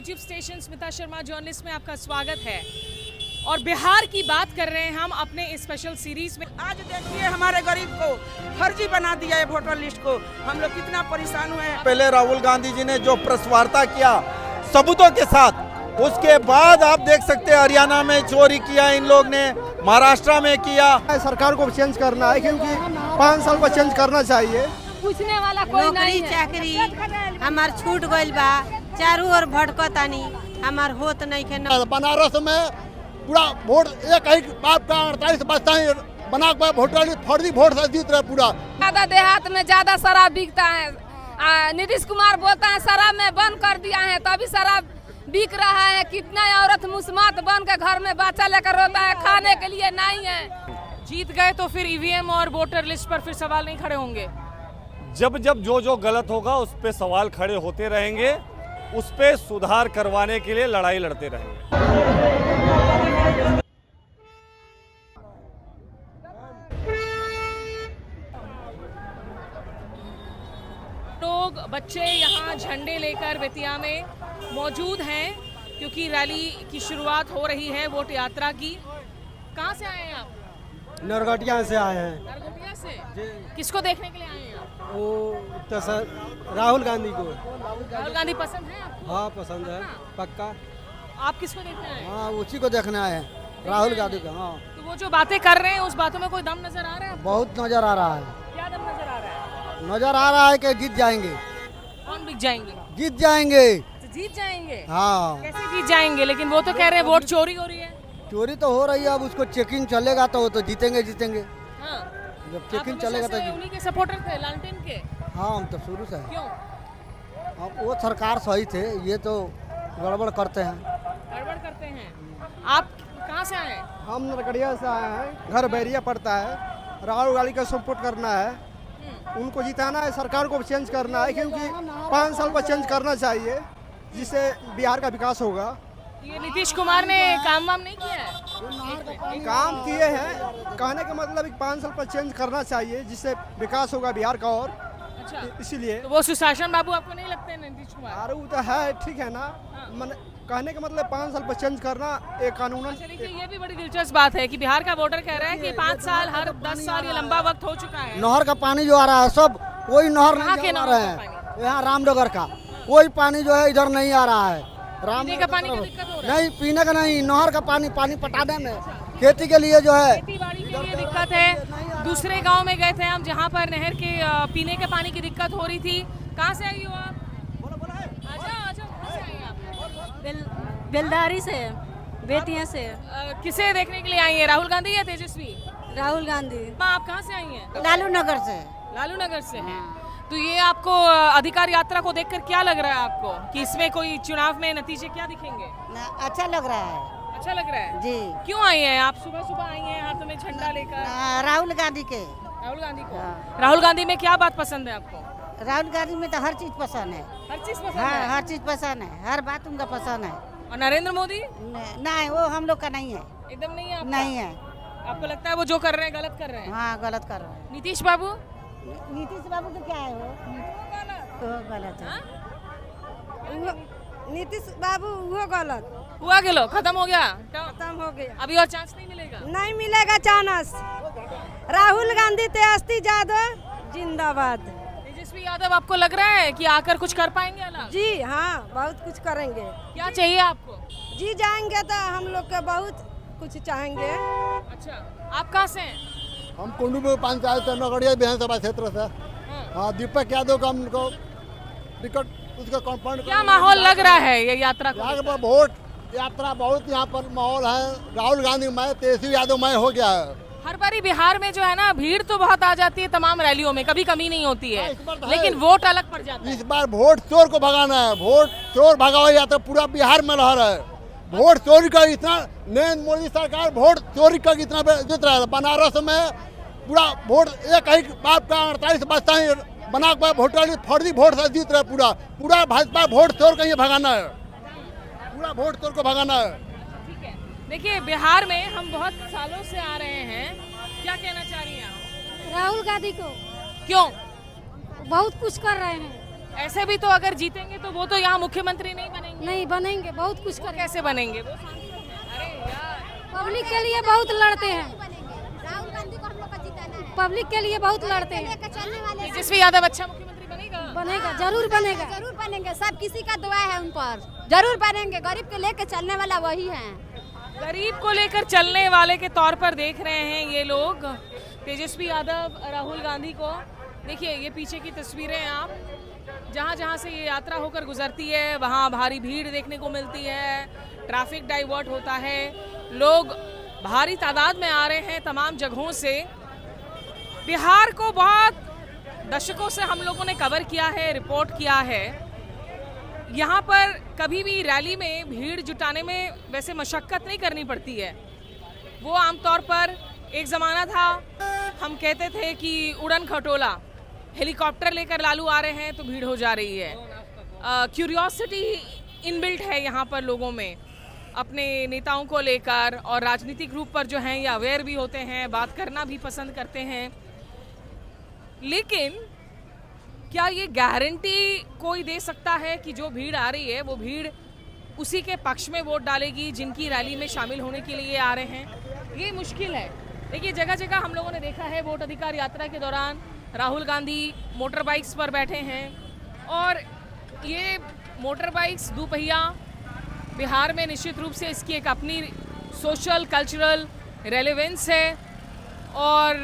YouTube station Smita Sharma journalist में आपका स्वागत है। और बिहार की बात कर रहे हैं हम अपने इस स्पेशल सीरीज में। आज देखिए हमारे गरीब को फर्जी बना दिया है वोटर लिस्ट को, हम लोग कितना परेशान हुए हैं। पहले राहुल गांधी जी ने जो प्रस्वारता किया सबूतों के साथ, उसके बाद आप देख सकते हैं हरियाणा में चोरी किया इन लोग ने, महाराष्ट्र में किया। सरकार को चेंज करना है क्योंकि 5 साल पर चेंज करना चाहिए। पूछने वाला कोई नहीं है। चाकरी हमार छूट गइल बा, चारों ओर भटकतानी, हमार होत नहीं है। बनारस में पूरा वोट एक ही बाप का 48 बचता है, बना के वोटर फर्जी वोट से जीत रहे पूरा। ज्यादा देहात में ज्यादा शराब बिकता है। नीतीश कुमार बोलता है शराब में बंद कर दिया है, तभी शराब बिक रहा है। कितना औरत मुस्मात बन के घर में बच्चा लेकर रोता है, खाने के लिए नहीं है। जीत गए तो फिर ईवीएम और वोटर लिस्ट पर फिर सवाल नहीं खड़े होंगे। जब जब जो गलत होगा उस पे सवाल खड़े होते रहेंगे, उस पे सुधार करवाने के लिए लड़ाई लड़ते रहेंगे। लोग बच्चे यहाँ झंडे लेकर बेतिया में मौजूद हैं क्योंकि रैली की शुरुआत हो रही है वोट यात्रा की। कहाँ से आए हैं आप? नरगटिया से आए हैं। नरगटिया से? किसको देखने के लिए आए हैं आप? वो तो सर राहुल गांधी को। राहुल गांधी पसंद है आपको? हाँ पसंद है, पक्का। आप किसको देखने आए हैं? हाँ उसी को देखना है, राहुल गांधी को। हाँ तो वो जो बातें कर रहे हैं उस बातों में कोई दम नजर आ रहा है आपको? बहुत नजर आ रहा है। क्या दम नजर आ रहा है? नजर आ रहा है कि जीत जाएंगे। कौन जीत जाएंगे? जीत जाएंगे। जीत जाएंगे? हाँ कैसे जीत जाएंगे? लेकिन वो तो कह रहे हैं वोट चोरी हो रही है। चोरी तो हो रही है, अब उसको चेकिंग चलेगा तो वो तो जीतेंगे। हाँ। जब चेकिंग चलेगा तो उन्हीं के सपोर्टर थे लालटेन के। हाँ हम तो शुरू से। क्यों? अब वो सरकार सही थे, ये तो गड़बड़ करते हैं। गड़बड़ करते हैं। आप कहाँ से आए हैं? हम नरकड़िया से आए हैं, घर बैरिया पड़ता है। राहुल गांधी का सपोर्ट करना है, उनको जिताना है, सरकार को चेंज करना है क्योंकि 5 साल पर चेंज करना चाहिए जिससे बिहार का विकास होगा। ये नीतीश कुमार ने काम वाम नहीं किया है? काम किए हैं, कहने का मतलब 5 साल पर चेंज करना चाहिए जिससे विकास होगा बिहार का। और अच्छा, इसीलिए तो वो सुशासन बाबू आपको नहीं लगते हैं नीतीश कुमार? अरे वो तो है, ठीक है ना। कहने का मतलब 5 साल पर चेंज करना एक कानून। अच्छा देखिए, ये भी बड़ी दिलचस्प बात है कि बिहार का वोटर कह रहा है कि 5 साल हर 10 साल ये लंबा वक्त हो चुका है। नहर का पानी जो आ रहा है सब कोई नहर नहीं आ रहा है, यहाँ रामनगर का कोई पानी जो है इधर नहीं आ रहा है। पीने का पानी का दिक्कत हो रहा है? नहीं पीने का नहीं, नहर का पानी पटाने में, खेती के लिए जो है, खेती बाड़ी के लिए दिक्कत है। दूसरे गांव में गए थे हम जहां पर नहर के पीने के पानी की दिक्कत हो रही थी। कहां से आई हो आप? आजा, कहां से आई आप? बेलदारी से, बेतिया से। किसे देखने के लिए आई हैं, राहुल गांधी या तेजस्वी? राहुल गांधी। आप कहां से आई हैं? लालू नगर से। लालू नगर से हैं। तो ये आपको अधिकार यात्रा को देखकर क्या लग रहा है आपको कि इसमें कोई चुनाव में नतीजे क्या दिखेंगे? अच्छा लग रहा है। अच्छा लग रहा है जी। क्यों आई हैं आप? सुबह सुबह आई हैं हाथों में झंडा लेकर। राहुल गांधी के। राहुल गांधी को? राहुल गांधी में क्या बात पसंद है आपको? राहुल गांधी में तो हर चीज पसंद है। हर चीज पसंद हाँ, है? हर चीज पसंद है, हर बात उनका पसंद है। और नरेंद्र मोदी? नहीं, वो हम लोग का नहीं है। एकदम नहीं है आपका? नहीं है। आपको लगता है वो जो कर रहे हैं गलत कर रहे हैं? हाँ गलत कर रहे हैं। नीतीश बाबू? नीतीश बाबू का क्या है वो गलत है। नीतीश बाबू वो गलत हुआ गेलो, खत्म हो गया? खत्म हो गया, अभी और चांस नहीं मिलेगा? नहीं मिलेगा चांस। राहुल गांधी तेजस्वी यादव जिंदाबाद। तेजस्वी यादव आपको लग रहा है कि आकर कुछ कर पाएंगे अलग? जी हाँ, बहुत कुछ करेंगे। क्या चाहिए आपको? जी जाएंगे तो हम लोग के बहुत कुछ चाहेंगे। अच्छा, आप कहाँ से हैं? हम कुंडू में पंचायत से, नगड़िया विधानसभा क्षेत्र से। हाँ, दीपक यादव का हमको टिकट उसका कंपाउंड। क्या माहौल लग रहा है ये यात्रा को? यहाँ पर वोट यात्रा बहुत यहाँ पर माहौल है। राहुल गांधी मैं, तेजस्वी यादव मैं हो गया है। हर बारी बिहार में जो है ना भीड़ तो बहुत आ जाती है तमाम रैलियों में, कभी कमी नहीं होती है, इस बार तो लेकिन है। वोट अलग पड़ जाता है। इस बार वोट चोर को भगाना है, वोट चोर भगावा यात्रा पूरा बिहार में रह रहा है। वोट चोरी का इतना नरेंद्र मोदी सरकार वोट चोरी का इतना जीत रहा है। बनारस में पूरा वोट एक ही बाप का 48 बचता है, बना के वोटर फर्जी वोट से जीत रहा है पूरा भाजपा वोट चोर का ये भगाना है, पूरा वोट चोर को भगाना है। ठीक है, देखिए बिहार में हम बहुत सालों से आ रहे हैं, क्या कहना चाह रही हैं आप? राहुल गांधी को। क्यों? बहुत कुछ कर रहे हैं। ऐसे भी तो अगर जीतेंगे तो वो तो यहाँ मुख्यमंत्री नहीं बनेंगे। नहीं बनेंगे, बहुत कुछ वो करेंगे। कैसे बनेंगे? वो सांसद हैं। अरे यार, पब्लिक के लिए बहुत लड़ते हैं, पब्लिक के लिए बहुत लड़ते हैं। तेजस्वी यादव अच्छा मुख्यमंत्री बनेगा? बनेगा, जरूर बनेगा। जरूर बनेंगे, सब किसी का दुआ है उन पर, जरूर बनेंगे। गरीब को लेकर चलने वाला वही है। गरीब को लेकर चलने वाले के तौर पर देख रहे हैं ये लोग तेजस्वी यादव, राहुल गांधी को। देखिए ये पीछे की तस्वीरें हैं आप, जहाँ जहाँ से ये यात्रा होकर गुजरती है वहाँ भारी भीड़ देखने को मिलती है, ट्रैफिक डाइवर्ट होता है, लोग भारी तादाद में आ रहे हैं तमाम जगहों से। बिहार को बहुत दशकों से हम लोगों ने कवर किया है, रिपोर्ट किया है। यहाँ पर कभी भी रैली में भीड़ जुटाने में वैसे मशक्कत नहीं करनी पड़ती है। वो आमतौर पर एक ज़माना था, हम कहते थे कि उड़न खटोला, हेलीकॉप्टर लेकर लालू आ रहे हैं तो भीड़ हो जा रही है। क्यूरियोसिटी इनबिल्ट है यहाँ पर लोगों में अपने नेताओं को लेकर, और राजनीतिक रूप पर जो हैं ये अवेयर भी होते हैं, बात करना भी पसंद करते हैं। लेकिन क्या ये गारंटी कोई दे सकता है कि जो भीड़ आ रही है वो भीड़ उसी के पक्ष में वोट डालेगी जिनकी रैली में शामिल होने के लिए आ रहे हैं? ये मुश्किल है। देखिए जगह जगह हम लोगों ने देखा है वोट अधिकार यात्रा के दौरान राहुल गांधी मोटर बाइक्स पर बैठे हैं, और ये मोटर बाइक्स दोपहिया बिहार में निश्चित रूप से इसकी एक अपनी सोशल कल्चरल रेलेवेंस है। और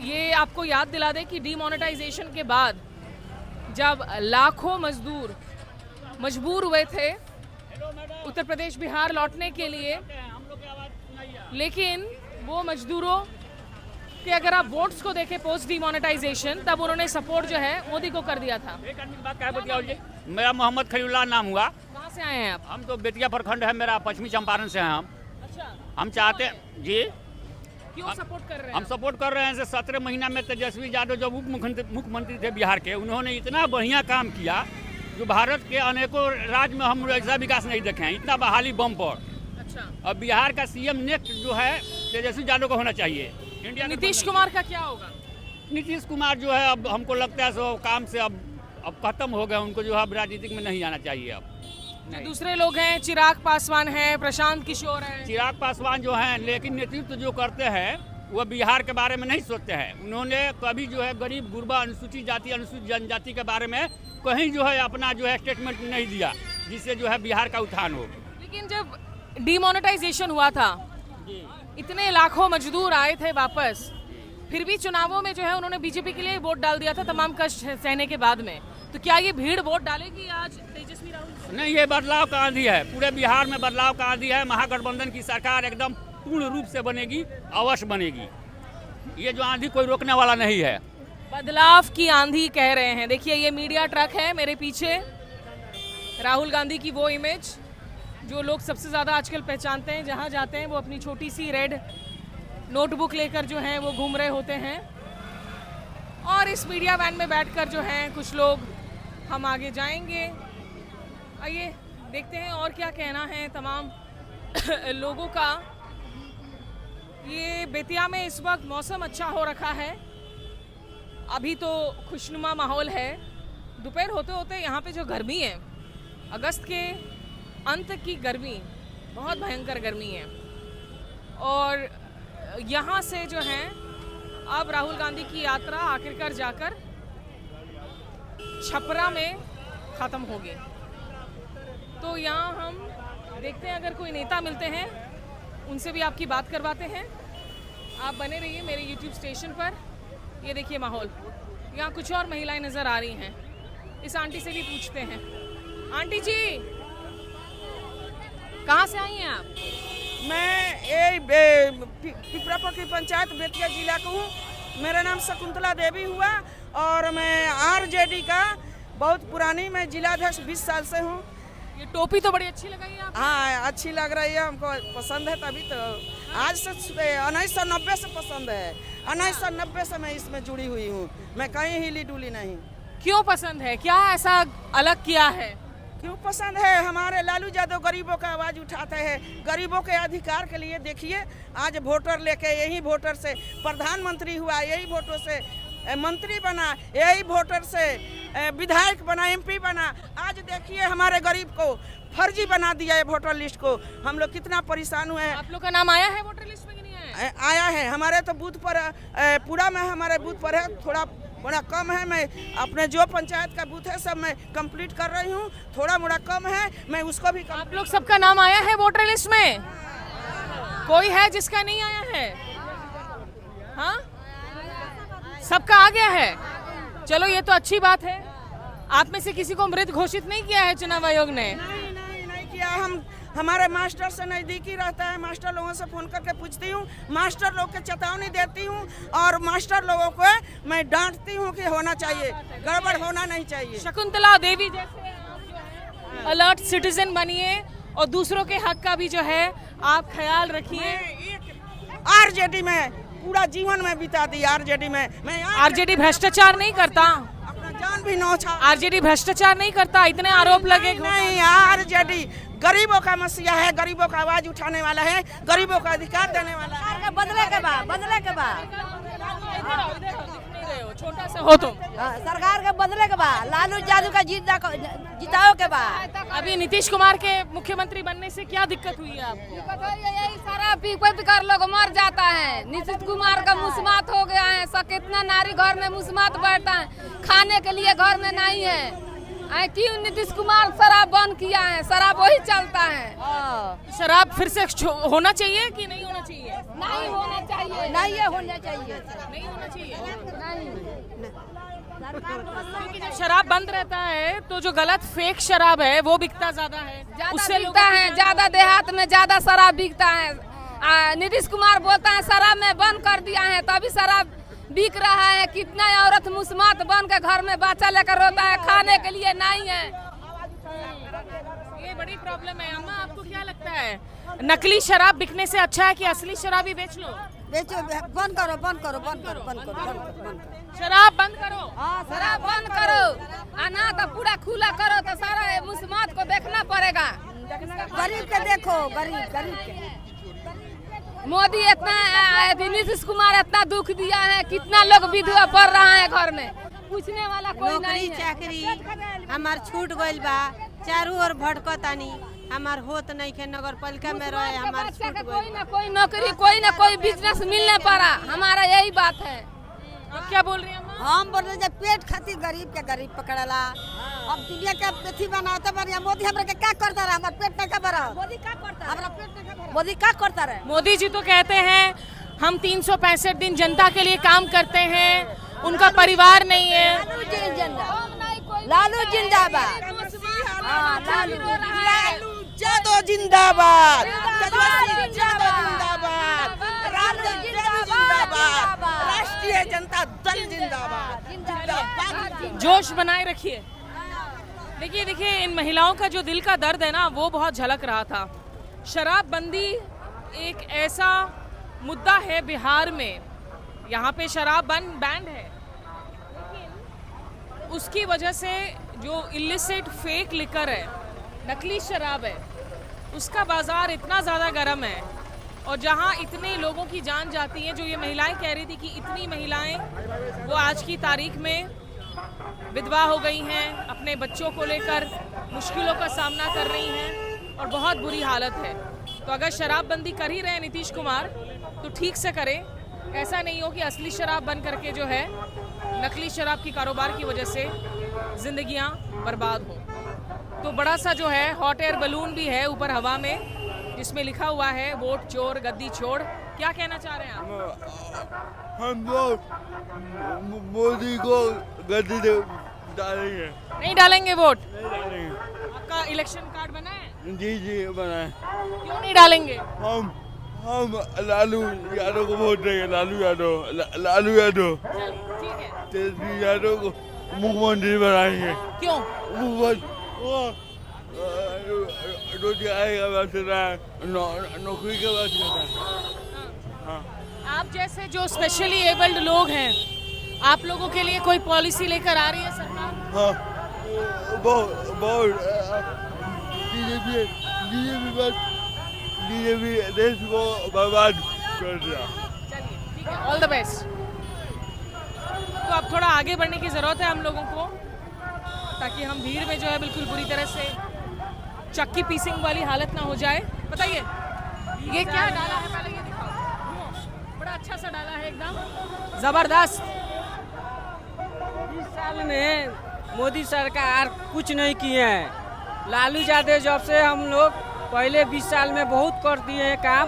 ये आपको याद दिला दे कि डीमोनेटाइजेशन के बाद जब लाखों मजदूर मजबूर हुए थे उत्तर प्रदेश बिहार लौटने के लिए, लेकिन वो मजदूरों के अगर आप वोट्स को देखें पोस्ट डीमोनेटाइजेशन, तब उन्होंने सपोर्ट जो है मोदी को कर दिया था। मेरा मोहम्मद खलीलुल्लाह नाम हुआ। कहाँ से आए हैं आप? हम तो बेतिया प्रखंड है मेरा, पश्चिमी चंपारण से हैं हम। अच्छा, हम चाहते हैं जी, क्यों सपोर्ट कर रहे हैं? हम सपोर्ट कर रहे हैं कि 17 महीना में तेजस्वी यादव जब उप मुख्यमंत्री थे बिहार के, उन्होंने इतना बढ़िया काम किया जो भारत के अनेकों राज्य में हम ऐसा विकास नहीं देखे हैं, इतना बहाली बम पर। अच्छा, अब बिहार का सीएम नेक्स्ट जो है तेजस्वी यादव को होना चाहिए। इंडिया नीतीश कुमार का क्या होगा? नीतीश कुमार जो है अब हमको लगता है सो काम से अब खत्म हो गया, उनको जो है राजनीतिक में नहीं आना चाहिए अब। जो दूसरे लोग हैं, चिराग पासवान है, प्रशांत किशोर है। चिराग पासवान जो हैं, लेकिन नेतृत्व जो करते हैं वो बिहार के बारे में नहीं सोचते हैं। उन्होंने कभी जो है गरीब गुरबा अनुसूचित जाति अनुसूचित जनजाति के बारे में कहीं जो है अपना जो है स्टेटमेंट नहीं दिया, जिससे जो है बिहार का उत्थान हो। लेकिन जब डीमोनेटाइजेशन हुआ था, इतने लाखों मजदूर आए थे वापस, फिर भी चुनावों में जो है उन्होंने बीजेपी के लिए वोट डाल दिया था तमाम कष्ट सहने के बाद में। तो क्या ये भीड़ वोट डालेगी आज तेजस्वी राहुल? नहीं, ये बदलाव का आंधी है, पूरे बिहार में बदलाव का आंधी है। महागठबंधन की सरकार एकदम पूर्ण रूप से बनेगी, अवश्य बनेगी। ये जो आंधी कोई रोकने वाला नहीं है। बदलाव की आंधी कह रहे हैं। देखिए ये मीडिया ट्रक है मेरे पीछे, राहुल गांधी की वो इमेज जो लोग सबसे ज़्यादा आजकल पहचानते हैं, जहाँ जाते हैं वो अपनी छोटी सी रेड नोटबुक लेकर जो है वो घूम रहे होते हैं। और इस मीडिया वैन में बैठकर जो है कुछ लोग, हम आगे जाएंगे, आइए देखते हैं और क्या कहना है तमाम लोगों का। ये बेतिया में इस वक्त मौसम अच्छा हो रखा है, अभी तो खुशनुमा माहौल है। दोपहर होते होते यहाँ पे जो गर्मी है, अगस्त के अंत की गर्मी, बहुत भयंकर गर्मी है। और यहाँ से जो है अब राहुल गांधी की यात्रा आखिरकार जाकर छपरा में ख़त्म होगी। तो यहाँ हम देखते हैं अगर कोई नेता मिलते हैं, उनसे भी आपकी बात करवाते हैं। आप बने रहिए मेरे YouTube स्टेशन पर। ये देखिए माहौल, यहाँ कुछ और महिलाएं नज़र आ रही हैं। इस आंटी से भी पूछते हैं। आंटी जी, कहाँ से आई हैं आप? मैं पिपरापकी पंचायत बेतिया जिला को हूँ। मेरा नाम शकुंतला देवी हुआ और मैं आरजेडी का बहुत पुरानी, मैं जिलाध्यक्ष 20 साल से हूँ। ये टोपी तो बड़ी अच्छी लगाई है आपको। हाँ, अच्छी लग रही है, हमको पसंद है, तभी तो आज से 1990 से पसंद है। 1990 से मैं इसमें जुड़ी हुई हूँ, मैं कहीं हिली डुली नहीं। क्यों पसंद है? क्या ऐसा अलग किया है? क्यों पसंद है? हमारे लालू यादव गरीबों का आवाज़ उठाते हैं, गरीबों के अधिकार के लिए। देखिए आज वोटर लेके, यही वोटर से प्रधानमंत्री हुआ, यही वोटों से मंत्री बना, यही वोटर से विधायक बना, MP बना। आज देखिए हमारे गरीब को फर्जी बना दिया है वोटर लिस्ट को। हम लोग कितना परेशान हुए हैं। आप लोग का नाम आया है वोटर लिस्ट में कि नहीं आया? आया है हमारे तो बूथ पर, पूरा में हमारे बूथ पर है, थोड़ा बड़ा कम है। मैं अपने जो पंचायत का बूथ है सब मैं कंप्लीट कर रही हूँ, थोड़ा मोड़ा कम है, मैं उसको भी आप लोग सबका नाम आया है वोटर लिस्ट में? कोई है जिसका नहीं आया है? हाँ, सबका आ गया है। चलो ये तो अच्छी बात है। आप में से किसी को मृत घोषित नहीं किया है चुनाव आयोग ने? नहीं किया। हमारे मास्टर से नज़दीकी रहता है, मास्टर लोगों से फ़ोन करके पूछती हूँ, मास्टर लोग के चेतावनी देती हूँ और मास्टर लोगों को मैं डांटती हूँ कि होना चाहिए, गड़बड़ होना नहीं चाहिए। शकुंतला देवी जैसे अलर्ट सिटीजन बनिए और दूसरों के हक का भी जो है आप ख्याल रखिए। RJD में पूरा जीवन में बिता दी, RJD में मैं RJD भ्रष्टाचार नहीं करता, अपना जान भी नौछा। RJD भ्रष्टाचार नहीं करता, इतने आरोप लगे। नहीं, RJD गरीबों का मसीहा है, गरीबों का आवाज उठाने वाला है, गरीबों का अधिकार देने वाला है। बदले के बाद, बदले के बाद छोटा सा हो तुम, सरकार के बदले के बाद, लालू यादव का जिताओ के बाद। अभी नीतीश कुमार के मुख्यमंत्री बनने से क्या दिक्कत हुई है आपको? यही शराब पी कर लोग मर जाता है। नीतीश कुमार का मुस्मात हो गया है, कितना नारी घर में मुस्मात बैठता है, खाने के लिए घर में नहीं है। क्यों नीतीश कुमार शराब बंद किया है? शराब वही चलता है। शराब फिर से होना चाहिए कि नहीं होना चाहिए? नहीं होना चाहिए, नहीं होना चाहिए, नहीं होना चाहिए। नहीं। क्योंकि जब शराब बंद रहता है तो जो गलत फेक शराब है वो बिकता ज्यादा है, उससे बिकता है ज्यादा। देहात में ज्यादा शराब बिकता है। नीतीश कुमार बोलता है शराब में बंद कर दिया है, तभी शराब बिक रहा है। कितना औरत मुस्मात बन के घर में बच्चा लेकर रोता है, खाने के लिए नहीं है। ये बड़ी प्रॉब्लम है। अम्मा आपको क्या लगता है, नकली शराब बिकने से अच्छा है कि असली शराब ही बेच लो? बेचो, बंद करो, बंद करो, बंद करो, बंद करो, बंद करो। शराब बंद करो, शराब बंद करो, ना तो पूरा खुला करो तो सारा मुस्मात को देखना पड़ेगा। गरीब के देखो, गरीब के। मोदी इतना, नीतीश कुमार इतना दुख दिया है, कितना लोग विधवा पड़ रहा है घर में, पूछने वाला कोई नहीं है। चाकरी हमार छूट गइल बा, चारों ओर भटकतानी, हमार होत नहीं के नगर पालिका में रहे, हमार छूट गइल। कोई ना कोई नौकरी, कोई ना कोई बिजनेस मिलने पारा, हमारा यही बात है। आप क्या बोल रही हैं? हम बोल रहे पेट खातिर गरीब के गरीब पकड़ला। अब दुनिया के पेथी बनाते बढ़िया, मोदी हमरा के क्या करता रहा? हमारा पेट नहीं भरा। मोदी क्या करता? हमारा पेट नहीं भरा। मोदी क्या करता रहे? मोदी जी तो कहते हैं हम 365 दिन जनता के लिए काम करते हैं, उनका परिवार नहीं है। लालू जिंदाबाद, लालू यादव जिंदाबाद, राष्ट्रीय जनता दल जिंदाबाद। जोश बनाए रखिए। देखिए इन महिलाओं का जो दिल का दर्द है ना, वो बहुत झलक रहा था। शराबबंदी एक ऐसा मुद्दा है बिहार में, यहाँ पे शराब बैंड है, लेकिन उसकी वजह से जो इलिसिट फेक लिकर है, नकली शराब है, उसका बाजार इतना ज़्यादा गर्म है। और जहाँ इतने लोगों की जान जाती है, जो ये महिलाएं कह रही थी कि इतनी महिलाएं वो आज की तारीख में विधवा हो गई हैं, अपने बच्चों को लेकर मुश्किलों का सामना कर रही हैं और बहुत बुरी हालत है। तो अगर शराबबंदी कर ही रहे नीतीश कुमार तो ठीक से करें, ऐसा नहीं हो कि असली शराब बन करके जो है नकली शराब की कारोबार की वजह से जिंदगियां बर्बाद हों। तो बड़ा सा जो है हॉट एयर बलून भी है ऊपर हवा में, जिसमें लिखा हुआ है वोट चोर गद्दी छोड़। क्या कहना चाह रहे हैं आप? हम लोग मोदी को गद्दी डालेंगे। नहीं डालेंगे वोट? नहीं डालेंगे। आपका इलेक्शन कार्ड बना है? जी बना है। क्यों नहीं डालेंगे? हम लालू यादव को वोट देंगे। लालू यादव ठीक है, तेजस्वी यादव को मुख्यमंत्री बनाएंगे। क्यों? रोजगार का बात करता है, नौकरी का बात करता है। हाँ। आप जैसे जो स्पेशली एबल्ड लोग हैं, आप लोगों के लिए कोई पॉलिसी लेकर आ रही है सरकार? हाँ, बहुत बीजेपी देश को बर्बाद कर दिया। चलिए ठीक है, ऑल द बेस्ट। तो अब थोड़ा आगे बढ़ने की ज़रूरत है हम लोगों को, ताकि हम भीड़ में जो है बिल्कुल बुरी तरह से चक्की पीसिंग वाली हालत ना हो जाए। बताइए ये क्या डाला है, पहले ये दिखाओ। बड़ा अच्छा सा डाला है, एकदम ज़बरदस्त। इस साल में मोदी सरकार कुछ नहीं किए हैं। लालू यादव जब से हम लोग पहले 20 साल में बहुत कर दिए हैं काम,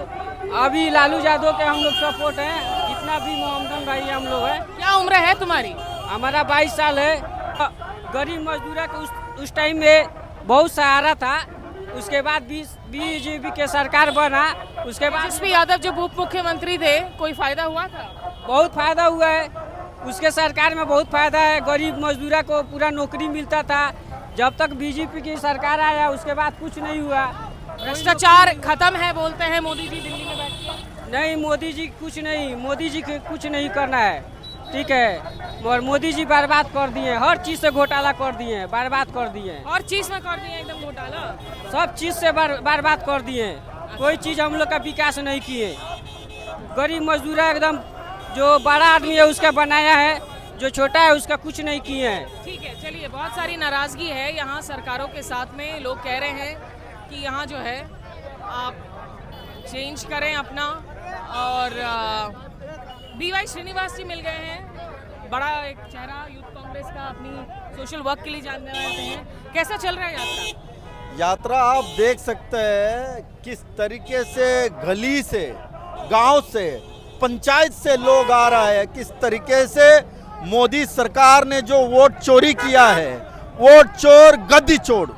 अभी लालू यादव के हम लोग सपोर्ट हैं। जितना भी मोहम्मदन भाई हम लोग हैं। क्या उम्र है तुम्हारी? हमारा 22 साल है। गरीब मजदूर के उस टाइम में बहुत सहारा था। उसके बाद बीजेपी के सरकार बना, उसके बाद तेजस्वी यादव जब उप मुख्यमंत्री थे कोई फायदा हुआ था? बहुत फायदा हुआ है। उसके सरकार में बहुत फायदा है। गरीब मजदूर को पूरा नौकरी मिलता था। जब तक बीजेपी की सरकार आया उसके बाद कुछ नहीं हुआ। भ्रष्टाचार खत्म है बोलते हैं मोदी जी दिल्ली में बैठ के। नहीं, मोदी जी कुछ नहीं, मोदी जी के कुछ नहीं करना है, ठीक है। और मोदी जी बर्बाद कर दिए, हर चीज से घोटाला कर दिए, बर्बाद कर दिए। और चीज में कर दिए एकदम घोटाला, सब चीज से बर्बाद कर दिए। कोई चीज हम लोग का विकास नहीं किए। गरीब मजदूर एकदम, जो बड़ा आदमी है उसका बनाया है, जो छोटा है उसका कुछ नहीं किए हैं। ठीक है, चलिए, बहुत सारी नाराजगी है यहाँ सरकारों के साथ में। लोग कह रहे हैं कि यहाँ जो है आप चेंज करें अपना। और BY श्रीनिवास जी मिल गए हैं, बड़ा एक चेहरा यूथ कांग्रेस का, अपनी सोशल वर्क के लिए जानने वाले हैं। कैसा चल रहा है यात्रा? यात्रा आप देख सकते हैं किस तरीके से गली से, गांव से, पंचायत से लोग आ रहा है। किस तरीके से मोदी सरकार ने जो वोट चोरी किया है, वोट चोर गद्दी चोर।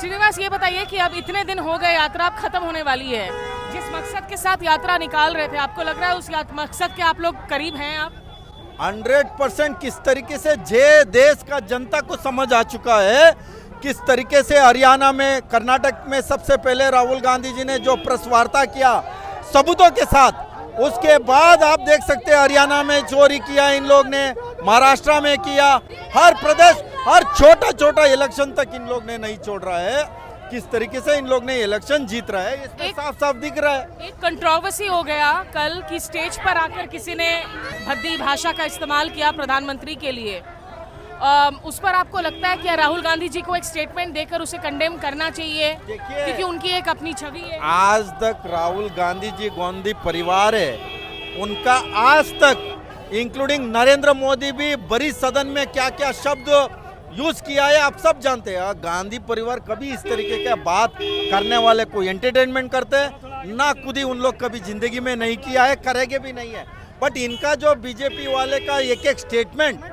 श्रीनिवास, ये बताइए कि अब इतने दिन हो गए, यात्रा अब खत्म होने वाली है। जिस मकसद के साथ यात्रा निकाल रहे थे, आपको लग रहा है उस मकसद के आप लोग करीब हैं? आप 100% किस तरीके से जे देश का जनता को समझ आ चुका है। किस तरीके से हरियाणा में, कर्नाटक में सबसे पहले राहुल गांधी जी ने जो प्रेस वार्ता किया सबूतों के साथ, उसके बाद आप देख सकते हैं हरियाणा में चोरी किया इन लोग ने, महाराष्ट्र में किया, हर प्रदेश, हर छोटा छोटा इलेक्शन तक इन लोग ने नहीं छोड़ रहा है। किस तरीके से इन लोग ने इलेक्शन जीत रहा है, इसमें साफ साफ दिख रहा है। एक कंट्रोवर्सी हो गया कल की, स्टेज पर आकर किसी ने भद्दी भाषा का इस्तेमाल किया प्रधानमंत्री के लिए। उस पर आपको लगता है कि राहुल गांधी जी को एक स्टेटमेंट देकर उसे कंडेम करना चाहिए, क्योंकि उनकी एक अपनी छवि है? आज तक राहुल गांधी जी गांधी परिवार है, उनका आज तक इंक्लूडिंग नरेंद्र मोदी भी बड़ी सदन में क्या क्या शब्द यूज किया है आप सब जानते हैं। गांधी परिवार कभी इस तरीके का बात करने वाले कोई एंटरटेनमेंट करते हैं ना, खुद ही उन लोग कभी जिंदगी में नहीं किया है, करेंगे भी नहीं है। बट इनका जो बीजेपी वाले का एक एक स्टेटमेंट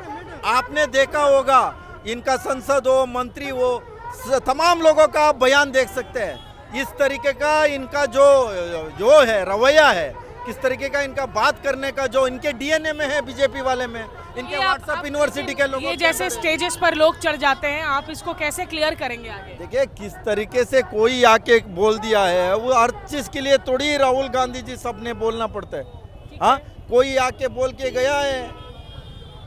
आपने देखा होगा, इनका संसद हो, मंत्री हो, तमाम लोगों का आप बयान देख सकते हैं। इस तरीके का इनका जो है रवैया है, किस तरीके का इनका बात करने का जो इनके डीएनए में है बीजेपी वाले में, इनके व्हाट्सएप यूनिवर्सिटी के लोगों, ये जैसे स्टेजेस पर लोग चढ़ जाते हैं, आप इसको कैसे क्लियर करेंगे आगे? देखिए किस तरीके से कोई आके बोल दिया है, वो हर चीज के लिए थोड़ी राहुल गांधी जी सबने बोलना पड़ता है। हाँ, कोई आके बोल के गया है।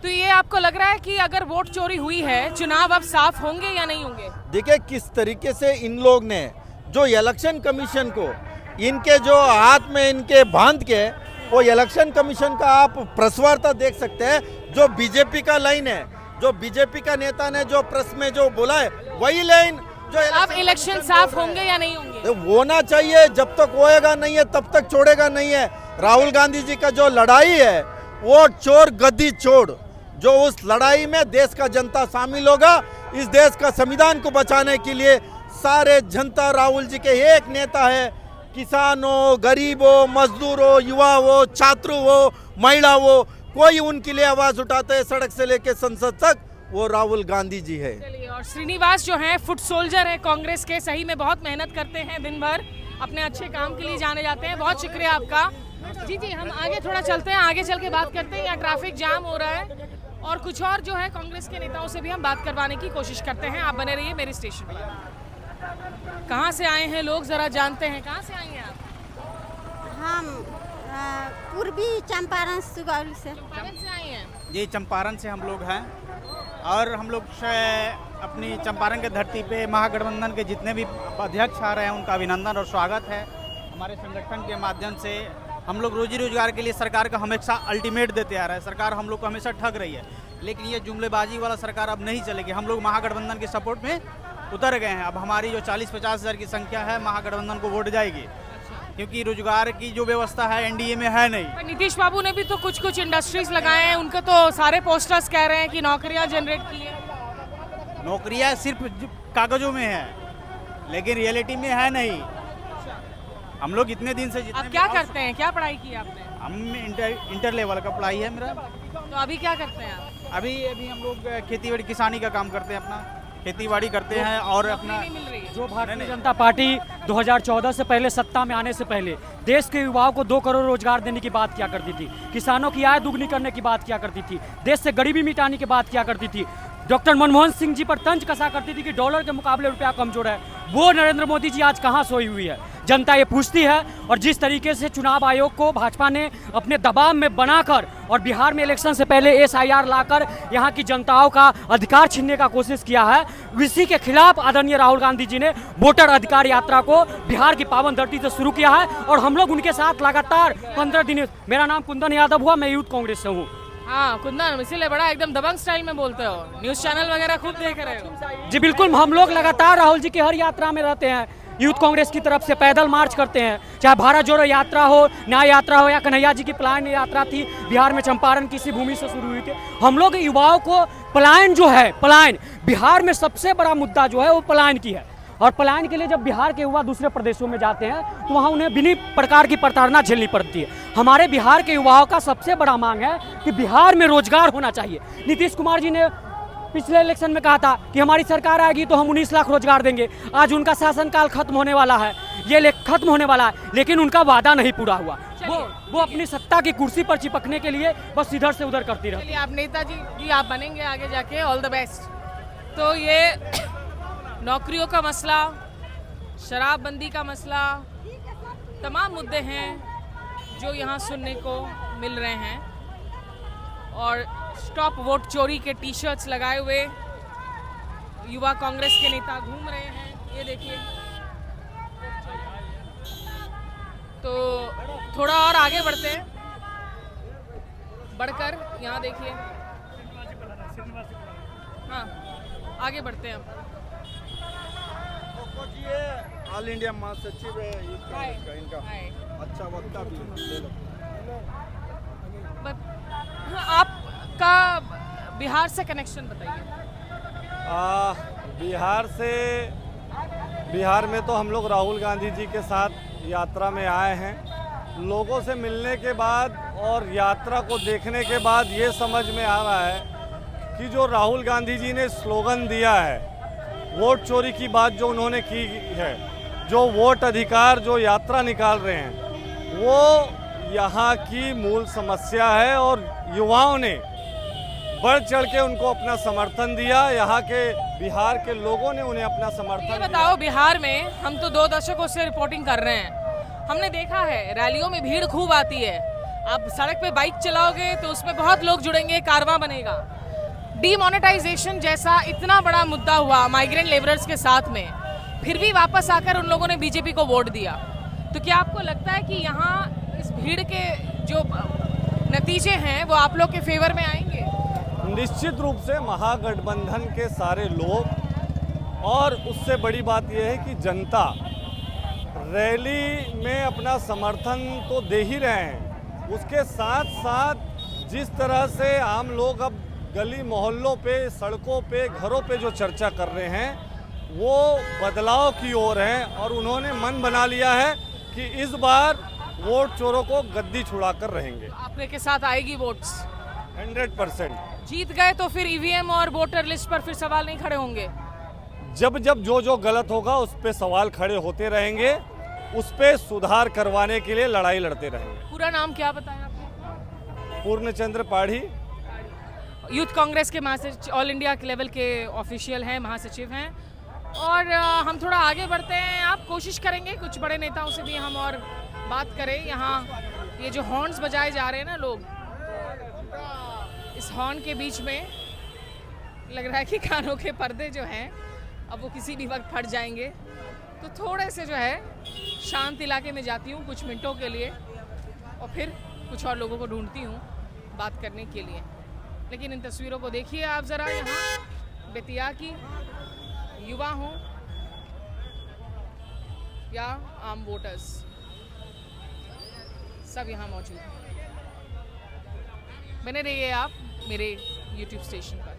तो ये आपको लग रहा है कि अगर वोट चोरी हुई है, चुनाव अब साफ होंगे या नहीं होंगे? देखिए किस तरीके से इन लोग ने जो इलेक्शन कमीशन को, इनके जो हाथ में इनके बांध के, वो इलेक्शन कमीशन का आप प्रेस वार्ता देख सकते हैं। जो बीजेपी का लाइन है, जो बीजेपी का नेता ने जो प्रेस में जो बोला है, वही लाइन जो अब इलेक्शन साफ होंगे या नहीं होंगे? होना चाहिए। जब तक होएगा नहीं है तब तक छोड़ेगा नहीं है। राहुल गांधी जी का जो लड़ाई है, वो चोर गद्दी चोर, जो उस लड़ाई में देश का जनता शामिल होगा। इस देश का संविधान को बचाने के लिए सारे जनता राहुल जी के एक नेता है। किसान हो, गरीब हो, मजदूर हो, युवा हो, छात्र हो, महिला हो, कोई उनके लिए आवाज उठाते हैं सड़क से लेके संसद तक, वो राहुल गांधी जी है। चलिए, और श्रीनिवास जो है फुट सोल्जर है कांग्रेस के, सही में बहुत मेहनत करते हैं, दिन भर अपने अच्छे काम के लिए जाने जाते हैं। बहुत शुक्रिया आपका। जी जी, हम आगे थोड़ा चलते हैं, आगे चल के बात करते हैं। यहाँ ट्रैफिक जाम हो रहा है और कुछ और जो है कांग्रेस के नेताओं से भी हम बात करवाने की कोशिश करते हैं। आप बने रहिए मेरे स्टेशन पर। कहाँ से आए हैं लोग, जरा जानते हैं। कहाँ से आई हैं आप? हम पूर्वी चंपारण सुगौली से। चंपारण से आई हैं? जी, चंपारण से हम लोग हैं और हम लोग अपनी चंपारण के धरती पे महागठबंधन के जितने भी अध्यक्ष आ रहे हैं उनका अभिनंदन और स्वागत है। हमारे संगठन के माध्यम से हम लोग रोजी रोजगार के लिए सरकार का हमेशा अल्टीमेट देते आ रहे हैं। सरकार हम लोग को हमेशा ठग रही है, लेकिन ये जुमलेबाजी वाला सरकार अब नहीं चलेगी। हम लोग महागठबंधन के सपोर्ट में उतर गए हैं। अब हमारी जो 40-50 हज़ार की संख्या है, महागठबंधन को वोट जाएगी, क्योंकि रोजगार की जो व्यवस्था है एनडीए में है नहीं। नीतीश बाबू ने भी तो कुछ इंडस्ट्रीज लगाए हैं, उनके तो सारे पोस्टर्स कह रहे हैं कि नौकरियां जनरेट की है। नौकरियां सिर्फ कागजों में है, लेकिन रियलिटी में है नहीं। हम लोग इतने दिन से आप क्या करते हैं, क्या पढ़ाई की आपने? हम इंटर लेवल का पढ़ाई है मेरा। तो अभी क्या करते हैं आप? अभी हम लोग खेती बाड़ी किसानी का काम करते हैं, अपना खेती बाड़ी करते हैं और अपना जो भारतीय जनता पार्टी 2014 से पहले सत्ता में आने से पहले देश के युवाओं को 2 करोड़ रोजगार देने की बात किया करती थी, किसानों की आय दुगनी करने की बात किया करती थी, देश से गरीबी मिटाने की बात किया करती थी, डॉक्टर मनमोहन सिंह जी पर तंज कसा करती थी कि डॉलर के मुकाबले रुपया कमजोर है। वो नरेंद्र मोदी जी आज कहाँ सोई हुई है, जनता ये पूछती है। और जिस तरीके से चुनाव आयोग को भाजपा ने अपने दबाव में बनाकर और बिहार में इलेक्शन से पहले SIR लाकर यहाँ की जनताओं का अधिकार छीनने का कोशिश किया है, इसी के खिलाफ आदरणीय राहुल गांधी जी ने वोटर अधिकार यात्रा को बिहार की पावन धरती से शुरू किया है और हम लोग उनके साथ लगातार 15 दिन। मेरा नाम कुंदन यादव हुआ, मैं यूथ कांग्रेस से हूँ। हाँ कुंदन, इसीलिए बड़ा एकदम दबंग स्टाइल में बोलते हो, न्यूज चैनल वगैरह खूब देख रहे हो। जी बिल्कुल, हम लोग लगातार राहुल जी की हर यात्रा में रहते हैं। यूथ कांग्रेस की तरफ से पैदल मार्च करते हैं, चाहे भारत जोड़ो यात्रा हो, न्याय यात्रा हो, या कन्हैया जी की पलायन यात्रा थी बिहार में चंपारण की इसी भूमि से शुरू हुई थी। हम लोग युवाओं को पलायन जो है, पलायन बिहार में सबसे बड़ा मुद्दा जो है वो पलायन की है। और पलायन के लिए जब बिहार के युवा दूसरे प्रदेशों में जाते हैं तो वहाँ उन्हें बिना प्रकार की प्रताड़ना झेलनी पड़ती है। हमारे बिहार के युवाओं का सबसे बड़ा मांग है कि बिहार में रोजगार होना चाहिए। नीतीश कुमार जी ने पिछले इलेक्शन में कहा था कि हमारी सरकार आएगी तो हम 19 लाख रोजगार देंगे। आज उनका शासनकाल खत्म होने वाला है, ये खत्म होने वाला है, लेकिन उनका वादा नहीं पूरा हुआ। वो अपनी सत्ता की कुर्सी पर चिपकने के लिए बस इधर से उधर करती रहती। आप नेताजी जी आप बनेंगे आगे जाके, ऑल द बेस्ट। तो ये नौकरियों का मसला, शराबबंदी का मसला, तमाम मुद्दे हैं जो यहाँ सुनने को मिल रहे हैं। और स्टॉप वोट चोरी के टी-शर्ट्स लगाए हुए युवा कांग्रेस के नेता घूम रहे हैं, ये देखिए। तो थोड़ा और आगे बढ़ते हैं, बढ़कर यहाँ देखिए। हाँ आगे बढ़ते हैं हम। ऑल इंडिया महासचिव है इनका अच्छा वक्ता भी। आपका बिहार से कनेक्शन बताइए। बिहार में तो हम लोग राहुल गांधी जी के साथ यात्रा में आए हैं। लोगों से मिलने के बाद और यात्रा को देखने के बाद ये समझ में आ रहा है कि जो राहुल गांधी जी ने स्लोगन दिया है, वोट चोरी की बात जो उन्होंने की है, जो वोट अधिकार जो यात्रा निकाल रहे हैं, वो यहाँ की मूल समस्या है। और युवाओं ने बढ़ चढ़ के उनको अपना समर्थन दिया। यहाँ के बिहार के लोगों ने उन्हें अपना समर्थन दिया। बताओ, बिहार में हम तो 2 दशकों से रिपोर्टिंग कर रहे हैं, हमने देखा है रैलियों में भीड़ खूब आती है। आप सड़क पे बाइक चलाओगे तो उसमें बहुत लोग जुड़ेंगे, कारवां बनेगा। डीमोनेटाइजेशन जैसा इतना बड़ा मुद्दा हुआ माइग्रेंट लेबरर्स के साथ में, फिर भी वापस आकर उन लोगों ने बीजेपी को वोट दिया। तो क्या आपको लगता है कि यहाँ इस भीड़ के जो नतीजे हैं वो आप लोग के फेवर में आएंगे? निश्चित रूप से महागठबंधन के सारे लोग, और उससे बड़ी बात यह है कि जनता रैली में अपना समर्थन तो दे ही रहे हैं, उसके साथ साथ जिस तरह से आम लोग अब गली मोहल्लों पे, सड़कों पे, घरों पे जो चर्चा कर रहे हैं वो बदलाव की ओर है। और उन्होंने मन बना लिया है कि इस बार वोट चोरों को गद्दी छुड़ाकर रहेंगे। आपके के साथ आएगी वोट्स 100%। जीत गए तो फिर ईवीएम और वोटर लिस्ट पर फिर सवाल नहीं खड़े होंगे? जब जब जो गलत होगा उस पे सवाल खड़े होते रहेंगे, उस पे सुधार करवाने के लिए लड़ाई लड़ते रहेंगे। पूरा नाम क्या बताया आपने? पूर्णचंद्र पाढ़ी, यूथ कांग्रेस के महासचिव, ऑल इंडिया लेवल के ऑफिशियल हैं, महासचिव हैं। और हम थोड़ा आगे बढ़ते हैं, आप कोशिश करेंगे कुछ बड़े नेताओं से भी हम और बात करें। यहाँ ये जो हॉर्न्स बजाए जा रहे हैं ना लोग, इस हॉर्न के बीच में लग रहा है कि कानों के पर्दे जो हैं अब वो किसी भी वक्त फट जाएंगे। तो थोड़े से जो है शांत इलाके में जाती हूँ कुछ मिनटों के लिए। और फिर कुछ और लोगों को ढूंढती हूँ बात करने के लिए। लेकिन इन तस्वीरों को देखिए आप ज़रा, यहाँ बेतिया की युवा हों या आम वोटर्स, सब यहाँ मौजूद हैं। बने रहिए आप मेरे YouTube स्टेशन पर।